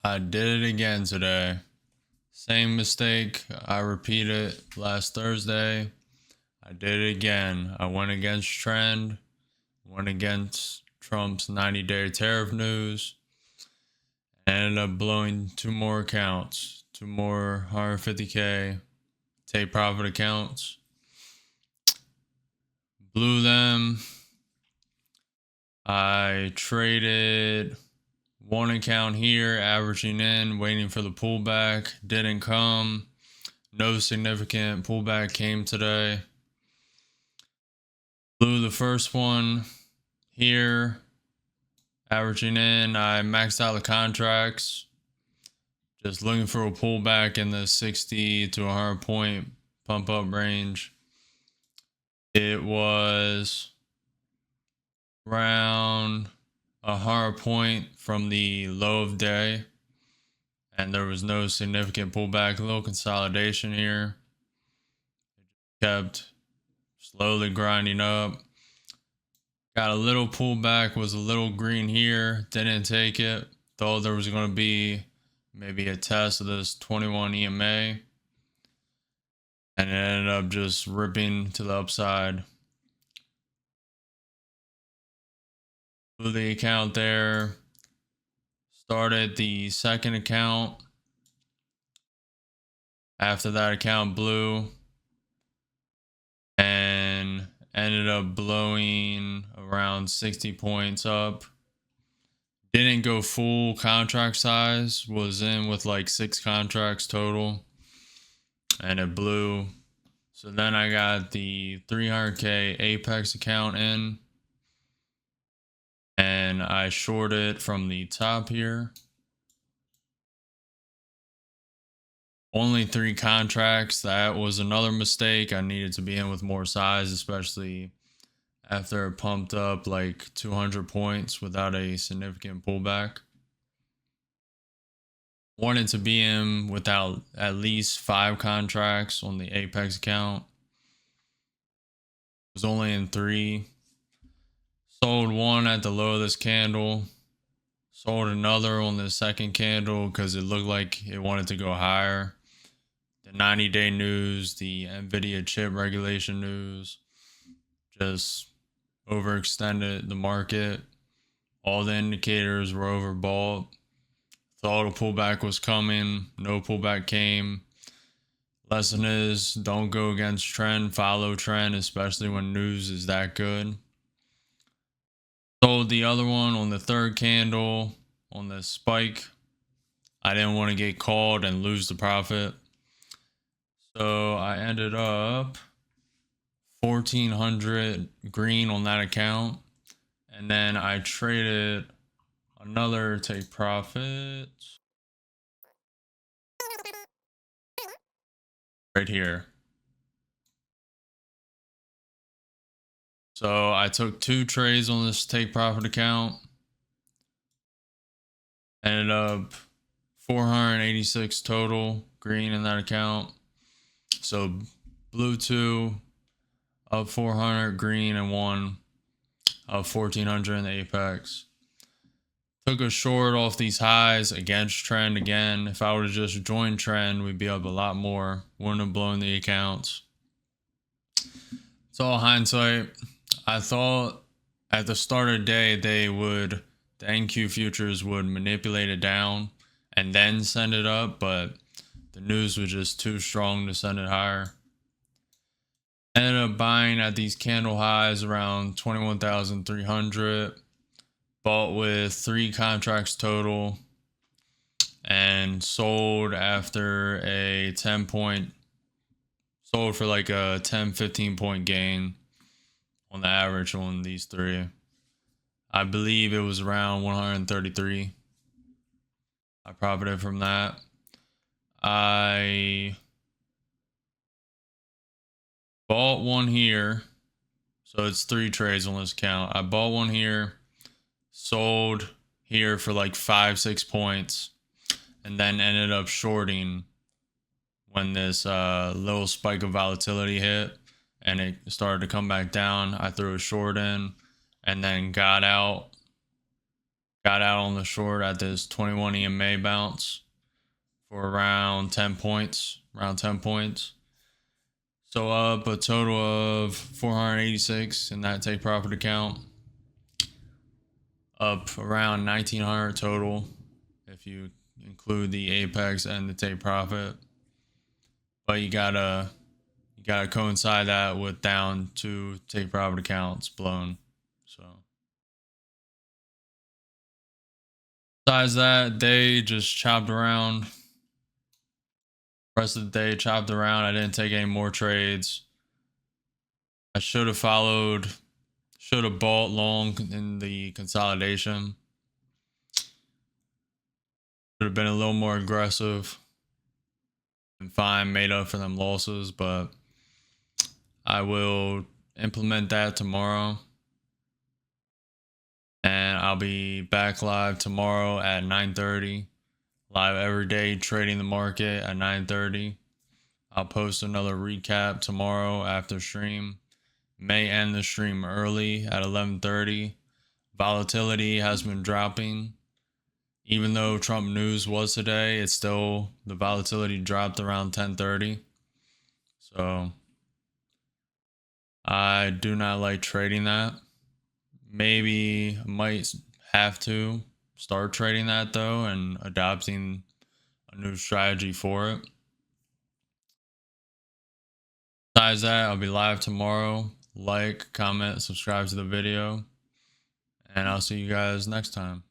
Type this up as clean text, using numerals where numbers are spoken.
I did it again today. Same mistake. I repeated last Thursday. I did it again. I went against trend, went against Trump's 90-day tariff news, and ended up blowing two more accounts, two more 150K take profit accounts. Blew them. I traded one account here, averaging in, waiting for the pullback. Didn't come. No significant pullback came today. Blew the first one here, averaging in. I maxed out the contracts. Just looking for a pullback in the 60 to 100 point pump up range. It was around 100 point from the low of day, and there was no significant pullback. A little consolidation here. It kept slowly grinding up. Got a little pullback, was a little green here, didn't take it. Thought there was going to be maybe a test of this 21 EMA, and it ended up just ripping to the upside. Blew the account there. Started the second account. After that account blew and ended up blowing around 60 points up. Didn't go full contract size, was in with like 6 contracts total, and it blew. So then I got the 300K Apex account in, and I shorted from the top here. Only 3 contracts. That was another mistake. I needed to be in with more size, especially after it pumped up like 200 points without a significant pullback. Wanted to be in without at least 5 contracts on the Apex account. Was only in 3. Sold one at the low of this candle. Sold another on the second candle because it looked like it wanted to go higher. The 90-day news, the NVIDIA chip regulation news, just overextended the market. All the indicators were overbought. Thought a pullback was coming. No pullback came. Lesson is, don't go against trend, follow trend, especially when news is that good. Sold the other one on the third candle on the spike. I didn't want to get called and lose the profit. So I ended up 1,400 green on that account. And then I traded another take profit right here. So I took 2 trades on this take profit account. Ended up 486 total green in that account. So blue 2, up 400 green, and 1, up 1,400 in the Apex. Took a short off these highs against trend again. If I would have just joined trend, we'd be up a lot more. Wouldn't have blown the accounts. It's all hindsight. I thought at the start of the day the NQ futures would manipulate it down and then send it up, but the news was just too strong to send it higher. Ended up buying at these candle highs around 21,300. Bought with 3 contracts total and sold after a 10 point, sold for like a 10-15 point gain on the average on these 3. I believe it was around 133. I profited from that. I bought one here. So it's 3 trades on this account. I bought one here, sold here for like 5-6 points, and then ended up shorting when this little spike of volatility hit and it started to come back down. I threw a short in and then got out Got out on the short at this 21 EMA bounce for around 10 points. So up a total of 486 in that take profit account. Up around 1900 total if you include the apex and the take profit. But you gotta coincide that with down 2 take profit accounts blown. So besides that, day just chopped around. Rest of the day chopped around. I didn't take any more trades. I should have bought long in the consolidation. Should have been a little more aggressive and fine, made up for them losses, but I will implement that tomorrow. And I'll be back live tomorrow at 9:30. Live every day, trading the market at 9:30. I'll post another recap tomorrow after stream. May end the stream early at 11:30. Volatility has been dropping. Even though Trump news was today, it's still, the volatility dropped around 10:30. So I do not like trading that. Maybe I might have to start trading that though and adopting a new strategy for it. Besides that, I'll be live tomorrow. Like, comment, subscribe to the video, and I'll see you guys next time.